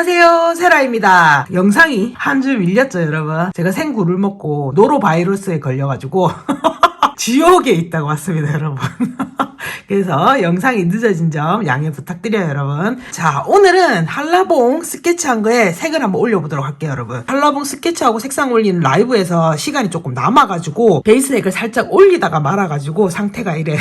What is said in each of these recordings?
안녕하세요, 세라입니다. 영상이 한 주 밀렸죠, 여러분. 제가 생굴을 먹고 노로바이러스에 걸려가지고 지옥에 있다고 왔습니다, 여러분. 그래서 영상이 늦어진 점 양해 부탁드려요, 여러분. 자, 오늘은 한라봉 스케치한 거에 색을 한번 올려보도록 할게요, 여러분. 한라봉 스케치하고 색상 올리는 라이브에서 시간이 조금 남아가지고 베이스 색을 살짝 올리다가 말아가지고 상태가 이래.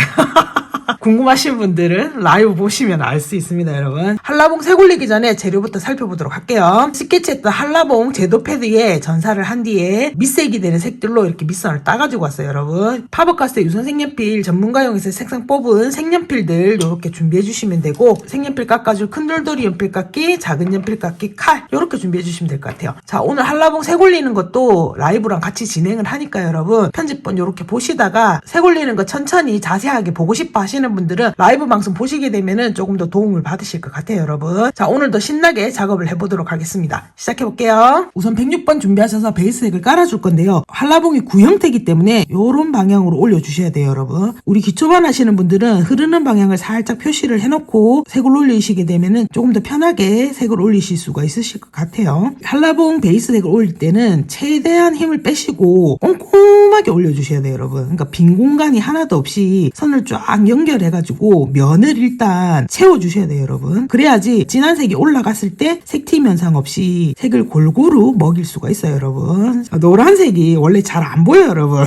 궁금하신 분들은 라이브 보시면 알 수 있습니다, 여러분. 한라봉 색 올리기 전에 재료부터 살펴보도록 할게요. 스케치했던 한라봉 제도 패드에 전사를 한 뒤에 밑색이 되는 색들로 이렇게 밑선을 따가지고 왔어요, 여러분. 파버카스트 유선 색연필 전문가용에서 색상 뽑은 색연필들 이렇게 준비해 주시면 되고, 색연필 깎아줄 큰 돌돌이 연필 깎기, 작은 연필 깎기, 칼 이렇게 준비해 주시면 될 것 같아요. 자, 오늘 한라봉 색 올리는 것도 라이브랑 같이 진행을 하니까 여러분 편집본 이렇게 보시다가 색 올리는 거 천천히 자세하게 보고 싶어 하시는 분들은 라이브 방송 보시게 되면은 조금 더 도움을 받으실 것 같아요, 여러분. 자, 오늘도 신나게 작업을 해보도록 하겠습니다. 시작해볼게요. 우선 106번 준비하셔서 베이스색을 깔아줄 건데요. 한라봉이 구형태이기 때문에 이런 방향으로 올려주셔야 돼요, 여러분. 우리 기초반 하시는 분들은 흐르는 방향을 살짝 표시를 해놓고 색을 올리시게 되면은 조금 더 편하게 색을 올리실 수가 있으실 것 같아요. 한라봉 베이스색을 올릴 때는 최대한 힘을 빼시고 꼼꼼하게 올려주셔야 돼요, 여러분. 그러니까 빈 공간이 하나도 없이 선을 쫙 연결해가지고 면을 일단 채워주셔야 돼요, 여러분. 그래야지 진한 색이 올라갔을 때 색팀 현상 없이 색을 골고루 먹일 수가 있어요, 여러분. 노란색이 원래 잘 안 보여요, 여러분.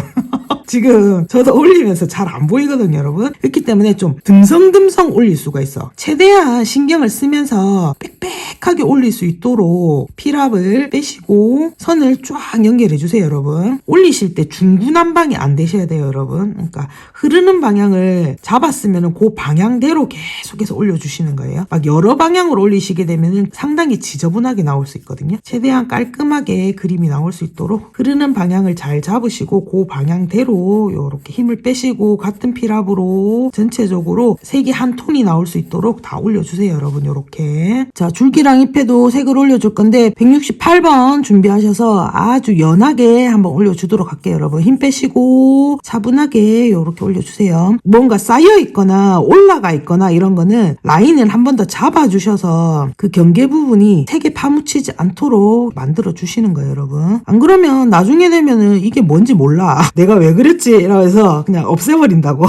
지금 저도 올리면서 잘 안 보이거든요, 여러분. 그렇기 때문에 좀 듬성듬성 올릴 수가 있어. 최대한 신경을 쓰면서 빽빽하게 올릴 수 있도록 필압을 빼시고 선을 쫙 연결해 주세요, 여러분. 올리실 때 중구난방이 안 되셔야 돼요, 여러분. 그러니까 흐르는 방향을 잡았으면 그 방향대로 계속해서 올려주시는 거예요. 막 여러 방향으로 올리시게 되면 상당히 지저분하게 나올 수 있거든요. 최대한 깔끔하게 그림이 나올 수 있도록 흐르는 방향을 잘 잡으시고 그 방향대로 이렇게 힘을 빼시고 같은 필압으로 전체적으로 색이 한 톤이 나올 수 있도록 다 올려주세요, 여러분. 이렇게. 자, 줄기랑 잎에도 색을 올려줄 건데 168번 준비하셔서 아주 연하게 한번 올려주도록 할게요, 여러분. 힘 빼시고 차분하게 이렇게 올려주세요. 뭔가 쌓여 있거나 올라가 있거나 이런 거는 라인을 한 번 더 잡아주셔서 그 경계 부분이 색에 파묻히지 않도록 만들어 주시는 거예요, 여러분. 안 그러면 나중에 되면은 이게 뭔지 몰라. 내가 왜 그랬지? 이러면서 그냥 없애버린다고.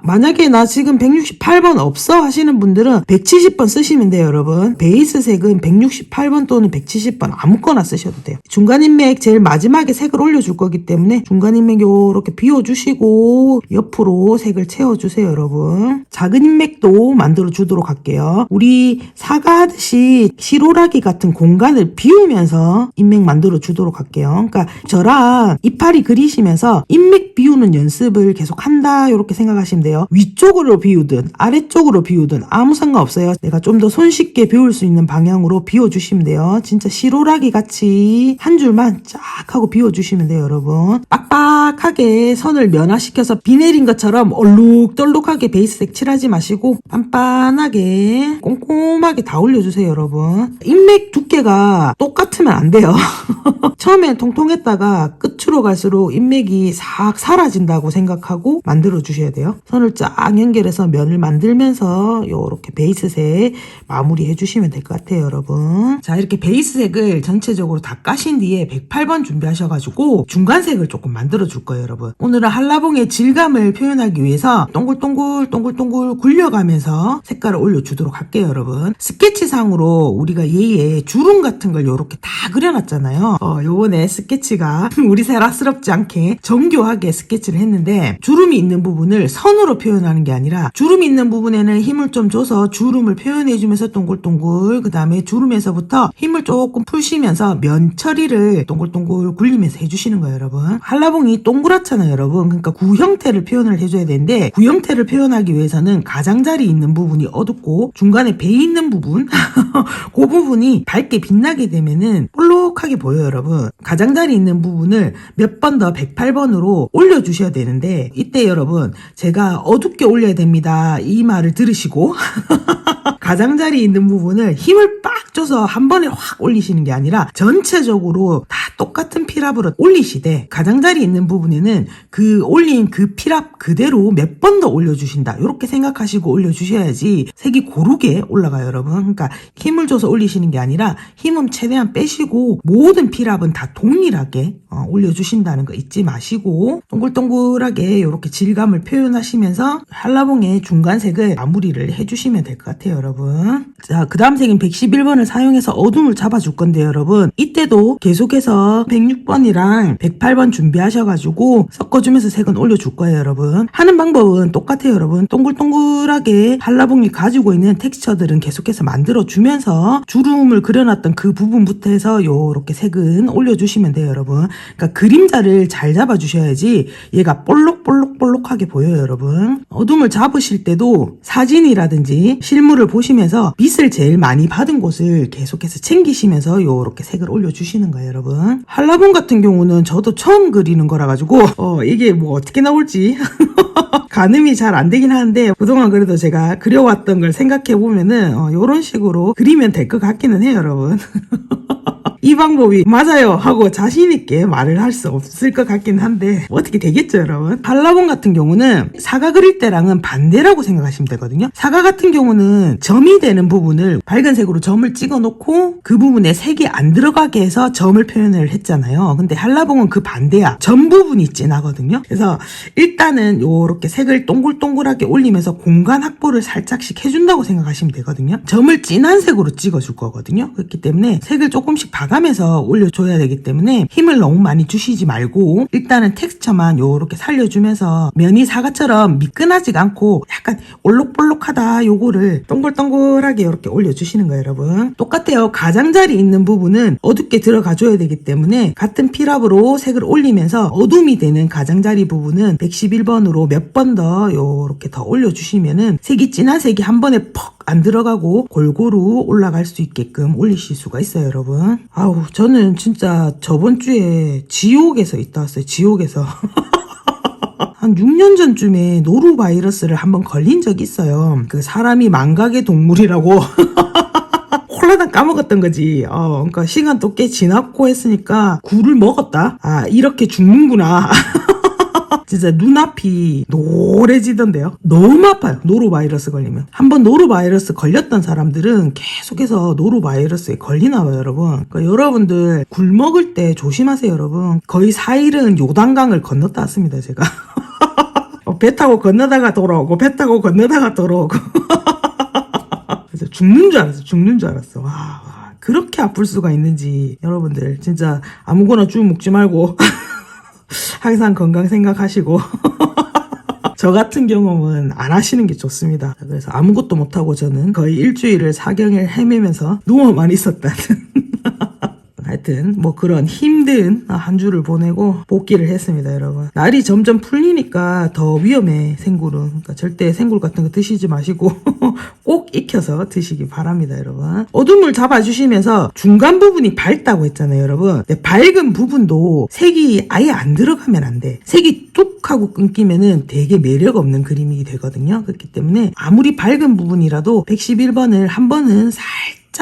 만약에 나 지금 168번 없어 하시는 분들은 170번 쓰시면 돼요, 여러분. 베이스 색은 168번 또는 170번 아무거나 쓰셔도 돼요. 중간 인맥 제일 마지막에 색을 올려줄 거기 때문에 중간 인맥 요렇게 비워주시고 옆으로 색을 채워주세요, 여러분. 작은 인맥도 만들어 주도록 할게요. 우리 사과하듯이 시로라기 같은 공간을 비우면서 인맥 만들어 주도록 할게요. 그러니까 저랑 이파리 그리시면서 인맥 비우는 연습을 계속 한다 이렇게 생각하시면 돼요. 위쪽으로 비우든 아래쪽으로 비우든 아무 상관없어요. 내가 좀 더 손쉽게 비울 수 있는 방향으로 비워주시면 돼요. 진짜 시로라기 같이 한 줄만 쫙 하고 비워주시면 돼요, 여러분. 빡빡하게 선을 면화시켜서 비 내린 것처럼 얼룩덜룩하게 베이스색 칠하지 마시고 빤빤하게 꼼꼼하게 다 올려주세요, 여러분. 인맥 두께가 똑같으면 안 돼요. 처음엔 통통했다가 끝으로 갈수록 인맥이 싹 사라진다고 생각하고 만들어 주셔야 돼요. 선을 쫙 연결해서 면을 만들면서 요렇게 베이스색 마무리해 주시면 될 것 같아요, 여러분. 자, 이렇게 베이스색을 전체적으로 다 까신 뒤에 108번 준비하셔가지고 중간색을 조금 만들어 줄 거예요, 여러분. 오늘은 한라봉의 질감을 표현하기 위해서 동글동글 굴려가면서 색깔을 올려주도록 할게요, 여러분. 스케치상으로 우리가 얘의 주름 같은 걸 요렇게 다 그려놨잖아요. 요번에 스케치가 우리 세라스럽지 않게 정교하게 스케치를 했는데 주름이 있는 부분을 선으로 표현하는 게 아니라 주름이 있는 부분에는 힘을 좀 줘서 주름을 표현해주면서 동글동글, 그 다음에 주름에서부터 힘을 조금 푸시면서 면 처리를 동글동글 굴리면서 해주시는 거예요, 여러분. 한라봉이 동그랗잖아요, 여러분. 그러니까 구형태를 표현을 해줘야 되는데 구형태를 표현하기 위해서는 가장자리 있는 부분이 어둡고 중간에 배 있는 부분 그 부분이 밝게 빛나게 되면은 볼록하게 보여요, 여러분. 가장자리 있는 부분을 몇 번 더 108번으로 올려주셔야 되는데 이때 여러분 제가 어둡게 올려야 됩니다. 이 말을 들으시고 가장자리 있는 부분을 힘을 빡 줘서 한 번에 확 올리시는 게 아니라 전체적으로 다 똑같은 필압으로 올리시되 가장자리 있는 부분에는 그 올린 그 필압 그대로 몇 번 더 올려주신다. 이렇게 생각하시고 올려주셔야지 색이 고르게 올라가요, 여러분. 그러니까 힘을 줘서 올리시는 게 아니라 힘은 최대한 빼시고 모든 필압은 다 동일하게 올려주신다는 거 잊지 마시고 동글동글하게 이렇게 질감을 표현하시면서 한라봉의 중간색을 마무리를 해주시면 될 것 같아요, 여러분. 자, 그 다음 색인 111번을 사용해서 어둠을 잡아줄 건데 여러분, 이때도 계속해서 106번이랑 108번 준비하셔가지고 섞어주면서 색은 올려줄 거예요, 여러분. 하는 방법은 똑같아요, 여러분. 동글동글하게 한라봉이 가지고 있는 텍스처들은 계속해서 만들어주면서 주름을 그려놨던 그 부분부터 해서 요렇게 색은 올려주시면 돼요, 여러분. 그러니까 그림자를 잘 잡아주셔야지 얘가 볼록볼록볼록하게 보여요, 여러분. 어둠을 잡으실 때도 사진이라든지 실물을 보시면서 빛을 제일 많이 받은 곳을 계속해서 챙기시면서 요렇게 색을 올려주시는 거예요, 여러분. 한라봉 같은 경우는 저도 처음 그리는 거라 가지고 이게 뭐 어떻게 나올지 가늠이 잘 안 되긴 하는데 그동안 그래도 제가 그려왔던 걸 생각해 보면은 요런 식으로 그리면 될 것 같기는 해요, 여러분. 이 방법이 맞아요 하고 자신있게 말을 할 수 없을 것 같긴 한데 어떻게 되겠죠, 여러분. 한라봉 같은 경우는 사과 그릴 때랑은 반대라고 생각하시면 되거든요. 사과 같은 경우는 점이 되는 부분을 밝은 색으로 점을 찍어 놓고 그 부분에 색이 안 들어가게 해서 점을 표현을 했잖아요. 근데 한라봉은 그 반대야. 점 부분이 진하거든요. 그래서 일단은 요렇게 색을 동글동글하게 올리면서 공간 확보를 살짝씩 해준다고 생각하시면 되거든요. 점을 진한 색으로 찍어줄 거거든요. 그렇기 때문에 색을 조금씩 봐가면서 올려줘야 되기 때문에 힘을 너무 많이 주시지 말고 일단은 텍스처만 요렇게 살려주면서 면이 사과처럼 미끈하지가 않고 약간 올록볼록하다 요거를 동글동글하게 이렇게 올려주시는 거예요, 여러분. 똑같아요. 가장자리 있는 부분은 어둡게 들어가줘야 되기 때문에 같은 필압으로 색을 올리면서 어둠이 되는 가장자리 부분은 111번으로 몇 번 더 요렇게 더 올려주시면은 색이 진한 색이 한 번에 퍽 안 들어가고 골고루 올라갈 수 있게끔 올리실 수가 있어요, 여러분. 아우, 저는 진짜 저번 주에 지옥에서 있다 왔어요. 지옥에서. 한 6년 전쯤에 노루바이러스를 한번 걸린 적이 있어요. 그 사람이 망각의 동물이라고 콜라당 까먹었던 거지. 그러니까 시간도 꽤 지났고 했으니까 굴을 먹었다. 아, 이렇게 죽는구나. 진짜 눈앞이 노래지던데요. 너무 아파요, 노로바이러스 걸리면. 한번 노로바이러스 걸렸던 사람들은 계속해서 노로바이러스에 걸리나 봐요, 여러분. 그러니까 여러분들 굴 먹을 때 조심하세요, 여러분. 거의 4일은 요단강을 건넜다 왔습니다, 제가. 배 타고 건너다가 돌아오고 배 타고 건너다가 돌아오고 그래서 죽는 줄 알았어. 와, 그렇게 아플 수가 있는지. 여러분들 진짜 아무거나 쭉 먹지 말고 항상 건강 생각하시고 저 같은 경험은 안 하시는 게 좋습니다. 그래서 아무것도 못하고 저는 거의 일주일을 사경을 헤매면서 누워만 있었다는 하여튼 뭐 그런 힘든 한 주를 보내고 복귀를 했습니다, 여러분. 날이 점점 풀리니까 더 위험해, 생굴은. 그러니까 절대 생굴 같은 거 드시지 마시고 꼭 익혀서 드시기 바랍니다, 여러분. 어둠을 잡아주시면서 중간 부분이 밝다고 했잖아요, 여러분. 근데 밝은 부분도 색이 아예 안 들어가면 안 돼. 색이 뚝 하고 끊기면은 되게 매력 없는 그림이 되거든요. 그렇기 때문에 아무리 밝은 부분이라도 111번을 한 번은 싹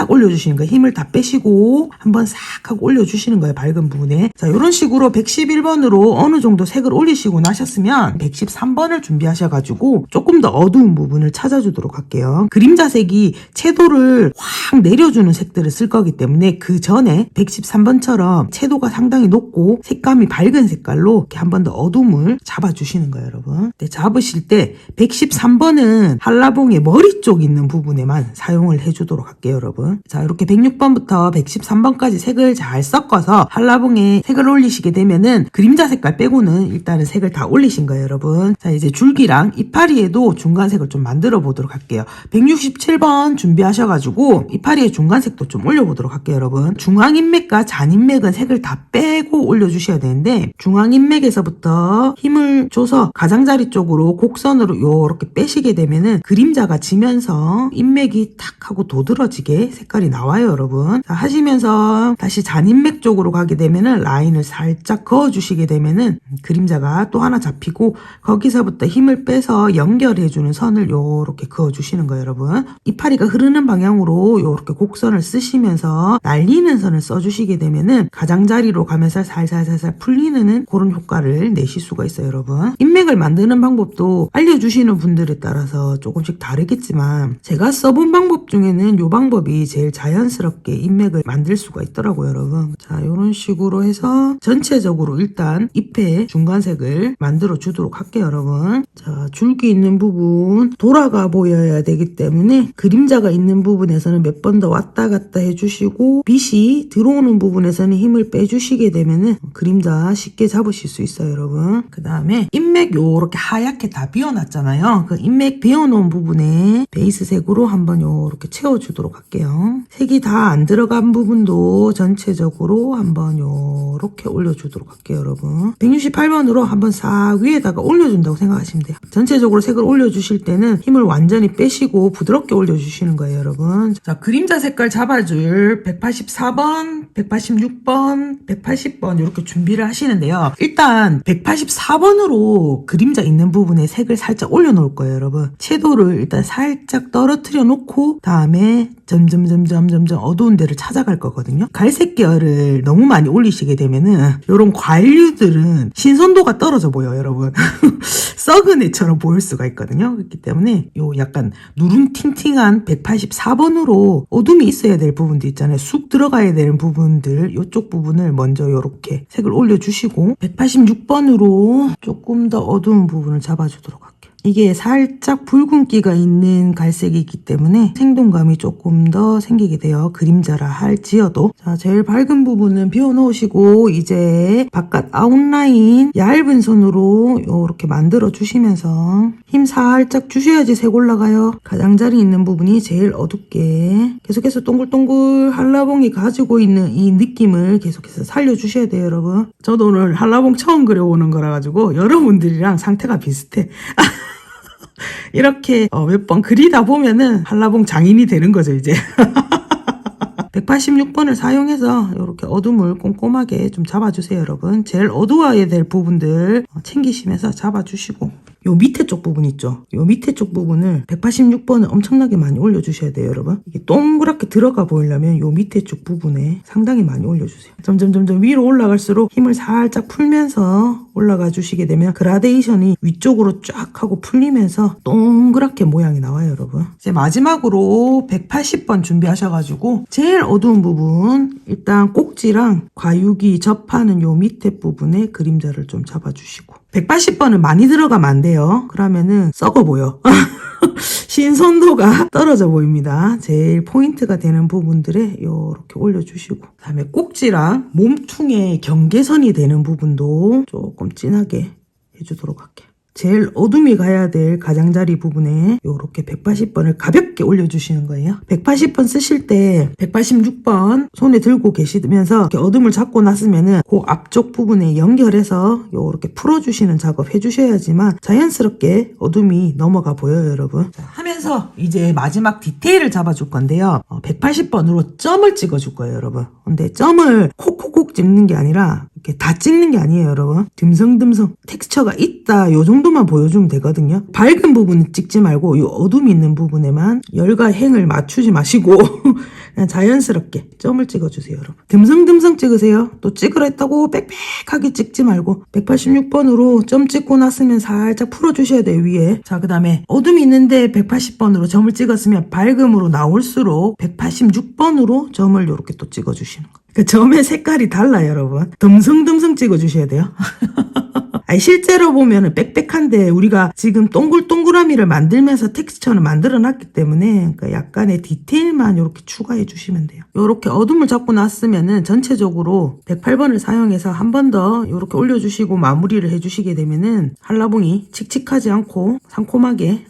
올려주시는 거예요. 힘을 다 빼시고 한번 싹 하고 올려주시는 거예요, 밝은 부분에. 자, 이런 식으로 111번으로 어느 정도 색을 올리시고 나셨으면 113번을 준비하셔가지고 조금 더 어두운 부분을 찾아주도록 할게요. 그림자 색이 채도를 확 내려주는 색들을 쓸 거기 때문에 그 전에 113번처럼 채도가 상당히 높고 색감이 밝은 색깔로 이렇게 한 번 더 어둠을 잡아주시는 거예요, 여러분. 네, 잡으실 때 113번은 한라봉의 머리 쪽 있는 부분에만 사용을 해주도록 할게요, 여러분. 자, 이렇게 106번부터 113번까지 색을 잘 섞어서 한라봉에 색을 올리시게 되면은 그림자 색깔 빼고는 일단은 색을 다 올리신 거예요, 여러분. 자, 이제 줄기랑 이파리에도 중간색을 좀 만들어 보도록 할게요. 167번 준비하셔가지고 이파리의 중간색도 좀 올려보도록 할게요, 여러분. 중앙인맥과 잔인맥은 색을 다 빼고 올려주셔야 되는데 중앙인맥에서부터 힘을 줘서 가장자리 쪽으로 곡선으로 요렇게 빼시게 되면은 그림자가 지면서 인맥이 탁 하고 도드러지게 이렇게 색깔이 나와요, 여러분. 자, 하시면서 다시 잔인맥 쪽으로 가게 되면은 라인을 살짝 그어주시게 되면은 그림자가 또 하나 잡히고 거기서부터 힘을 빼서 연결해주는 선을 요렇게 그어주시는 거예요, 여러분. 이파리가 흐르는 방향으로 요렇게 곡선을 쓰시면서 날리는 선을 써주시게 되면은 가장자리로 가면서 살살살살 풀리는 그런 효과를 내실 수가 있어요, 여러분. 인맥을 만드는 방법도 알려주시는 분들에 따라서 조금씩 다르겠지만 제가 써본 방법 중에는 요 방법이 제일 자연스럽게 인맥을 만들 수가 있더라고요, 여러분. 자, 요런 식으로 해서 전체적으로 일단 잎의 중간색을 만들어 주도록 할게요, 여러분. 자, 줄기 있는 부분 돌아가 보여야 되기 때문에 그림자가 있는 부분에서는 몇 번 더 왔다 갔다 해주시고 빛이 들어오는 부분에서는 힘을 빼주시게 되면은 그림자 쉽게 잡으실 수 있어요, 여러분. 그 다음에 인맥 요렇게 하얗게 다 비워놨잖아요. 그 인맥 비워놓은 부분에 베이스색으로 한번 요렇게 채워주도록 할게요. 색이 다 안 들어간 부분도 전체적으로 한번 요렇게 올려주도록 할게요, 여러분. 168번으로 한번 싹 위에다가 올려준다고 생각하시면 돼요. 전체적으로 색을 올려주실 때는 힘을 완전히 빼시고 부드럽게 올려주시는 거예요, 여러분. 자, 그림자 색깔 잡아줄 184번, 186번, 180번 이렇게 준비를 하시는데요. 일단 184번으로 그림자 있는 부분에 색을 살짝 올려놓을 거예요, 여러분. 채도를 일단 살짝 떨어뜨려 놓고 다음에 점점 어두운 데를 찾아갈 거거든요. 갈색 계열을 너무 많이 올리시게 되면은 이런 과일류들은 신선도가 떨어져 보여요, 여러분. 썩은 애처럼 보일 수가 있거든요. 그렇기 때문에 요 약간 누룽팅팅한 184번으로 어둠이 있어야 될 부분도 있잖아요. 쑥 들어가야 되는 부분들, 이쪽 부분을 먼저 이렇게 색을 올려주시고 186번으로 조금 더 어두운 부분을 잡아주도록 할게요. 이게 살짝 붉은기가 있는 갈색이기 때문에 생동감이 조금 더 생기게 돼요. 그림자라 할지어도. 자, 제일 밝은 부분은 비워놓으시고 이제 바깥 아웃라인 얇은 선으로 이렇게 만들어 주시면서 힘 살짝 주셔야지 색 올라가요. 가장자리 있는 부분이 제일 어둡게 계속해서 동글동글 한라봉이 가지고 있는 이 느낌을 계속해서 살려주셔야 돼요, 여러분. 저도 오늘 한라봉 처음 그려보는 거라 가지고 여러분들이랑 상태가 비슷해. 이렇게 몇 번 그리다 보면은 한라봉 장인이 되는 거죠, 이제. 186번을 사용해서 이렇게 어둠을 꼼꼼하게 좀 잡아주세요, 여러분. 제일 어두워야 될 부분들 챙기시면서 잡아주시고 요 밑에 쪽 부분 있죠? 요 밑에 쪽 부분을 186번을 엄청나게 많이 올려주셔야 돼요, 여러분. 이게 동그랗게 들어가 보이려면 요 밑에 쪽 부분에 상당히 많이 올려주세요. 점점 위로 올라갈수록 힘을 살짝 풀면서 올라가 주시게 되면 그라데이션이 위쪽으로 쫙 하고 풀리면서 동그랗게 모양이 나와요, 여러분. 이제 마지막으로 180번 준비하셔가지고 제일 어두운 부분 일단 꼭지랑 과육이 접하는 요 밑에 부분에 그림자를 좀 잡아주시고 180번은 많이 들어가면 안 돼요. 그러면은 썩어 보여. 신선도가 떨어져 보입니다. 제일 포인트가 되는 부분들에 이렇게 올려주시고 그다음에 꼭지랑 몸퉁의 경계선이 되는 부분도 조금 진하게 해주도록 할게요. 제일 어둠이 가야 될 가장자리 부분에 이렇게 180번을 가볍게 올려주시는 거예요. 180번 쓰실 때 186번 손에 들고 계시면서 이렇게 어둠을 잡고 났으면은 그 앞쪽 부분에 연결해서 이렇게 풀어주시는 작업 해주셔야지만 자연스럽게 어둠이 넘어가 보여요, 여러분. 자, 하면서 이제 마지막 디테일을 잡아줄 건데요. 180번으로 점을 찍어줄 거예요, 여러분. 근데 점을 콕콕콕 찍는 게 아니라 이렇게 다 찍는 게 아니에요, 여러분. 듬성듬성 텍스처가 있다 요 정도만 보여주면 되거든요. 밝은 부분은 찍지 말고 이 어둠이 있는 부분에만 열과 행을 맞추지 마시고 그냥 자연스럽게 점을 찍어주세요, 여러분. 듬성듬성 찍으세요. 또 찍으라 했다고 빽빽하게 찍지 말고 186번으로 점 찍고 났으면 살짝 풀어주셔야 돼요, 위에. 자, 그 다음에 어둠이 있는데 180번으로 점을 찍었으면 밝음으로 나올수록 186번으로 점을 이렇게 또 찍어주시는 거예요. 그 점의 색깔이 달라요, 여러분. 듬성듬성 찍어주셔야 돼요. 아니, 실제로 보면은 빽빽한데 우리가 지금 동글동글함이를 만들면서 텍스처는 만들어 놨기 때문에 그러니까 약간의 디테일만 이렇게 추가해 주시면 돼요. 이렇게 어둠을 잡고 났으면은 전체적으로 108번을 사용해서 한 번 더 이렇게 올려주시고 마무리를 해주시게 되면은 한라봉이 칙칙하지 않고 상콤하게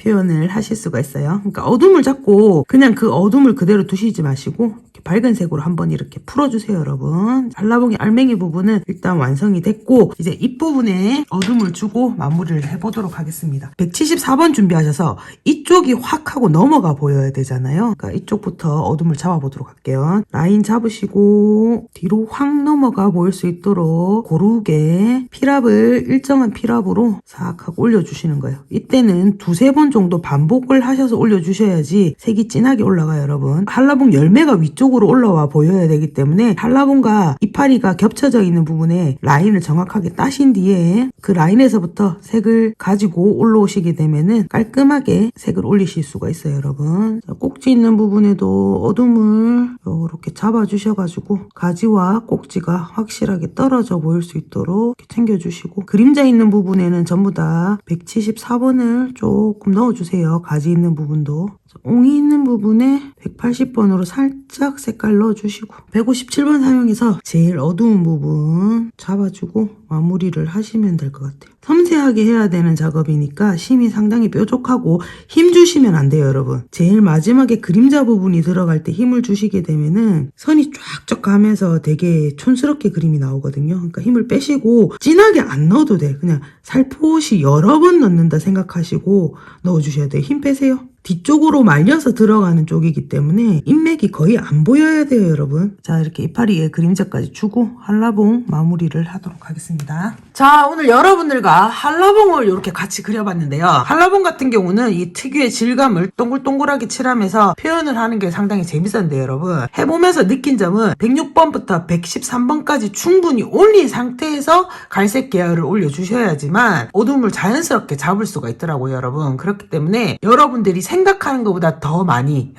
표현을 하실 수가 있어요. 그러니까 어둠을 잡고 그냥 그 어둠을 그대로 두시지 마시고 이렇게 밝은 색으로 한번 이렇게 풀어주세요, 여러분. 한라봉의 알맹이 부분은 일단 완성이 됐고 이제 잎부분에 어둠을 주고 마무리를 해보도록 하겠습니다. 174번 준비하셔서 이쪽이 확 하고 넘어가 보여야 되잖아요. 그러니까 이쪽부터 어둠을 잡아보도록 할게요. 라인 잡으시고 뒤로 확 넘어가 보일 수 있도록 고르게 필압을 일정한 필압으로 싹 하고 올려주시는 거예요. 이때는 두세 번 정도 반복을 하셔서 올려주셔야지 색이 진하게 올라가요, 여러분. 한라봉 열매가 위쪽으로 올라와 보여야 되기 때문에 한라봉과 이파리가 겹쳐져 있는 부분에 라인을 정확하게 따신 뒤에 그 라인에서부터 색을 가지고 올라오시게 되면은 깔끔하게 색을 올리실 수가 있어요, 여러분. 자, 꼭지 있는 부분에도 어둠을 이렇게 잡아주셔가지고 가지와 꼭지가 확실하게 떨어져 보일 수 있도록 이렇게 챙겨주시고 그림자 있는 부분에는 전부 다 174번을 조금 넣어주세요. 가지 있는 부분도. 옹이 있는 부분에 180번으로 살짝 색깔 넣어주시고 157번 사용해서 제일 어두운 부분 잡아주고 마무리를 하시면 될 것 같아요. 섬세하게 해야 되는 작업이니까 심이 상당히 뾰족하고 힘 주시면 안 돼요, 여러분. 제일 마지막에 그림자 부분이 들어갈 때 힘을 주시게 되면은 선이 쫙쫙 가면서 되게 촌스럽게 그림이 나오거든요. 그러니까 힘을 빼시고 진하게 안 넣어도 돼. 그냥 살포시 여러 번 넣는다 생각하시고 넣어주셔야 돼요. 힘 빼세요. 뒤쪽으로 말려서 들어가는 쪽이기 때문에 인맥이 거의 안 보여야 돼요, 여러분. 자, 이렇게 이파리에 그림자까지 주고 한라봉 마무리를 하도록 하겠습니다. 자, 오늘 여러분들과 한라봉을 이렇게 같이 그려봤는데요. 한라봉 같은 경우는 이 특유의 질감을 동글동글하게 칠하면서 표현을 하는 게 상당히 재밌었는데요, 여러분. 해보면서 느낀 점은 106번부터 113번까지 충분히 올린 상태에서 갈색 계열을 올려주셔야지만 어둠을 자연스럽게 잡을 수가 있더라고요, 여러분. 그렇기 때문에 여러분들이 생각하는 것보다 더 많이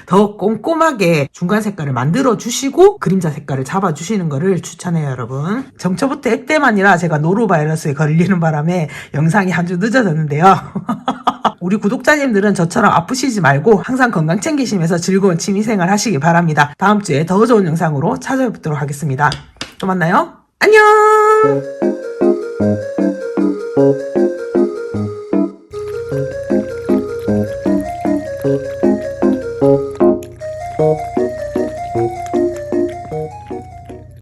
더 꼼꼼하게 중간 색깔을 만들어 주시고 그림자 색깔을 잡아 주시는 거를 추천해요, 여러분. 정초부터 액땜아니라 제가 노로바이러스에 걸리는 바람에 영상이 한 주 늦어졌는데요. 우리 구독자님들은 저처럼 아프시지 말고 항상 건강 챙기시면서 즐거운 취미생활 하시기 바랍니다. 다음 주에 더 좋은 영상으로 찾아뵙도록 하겠습니다. 또 만나요. 안녕.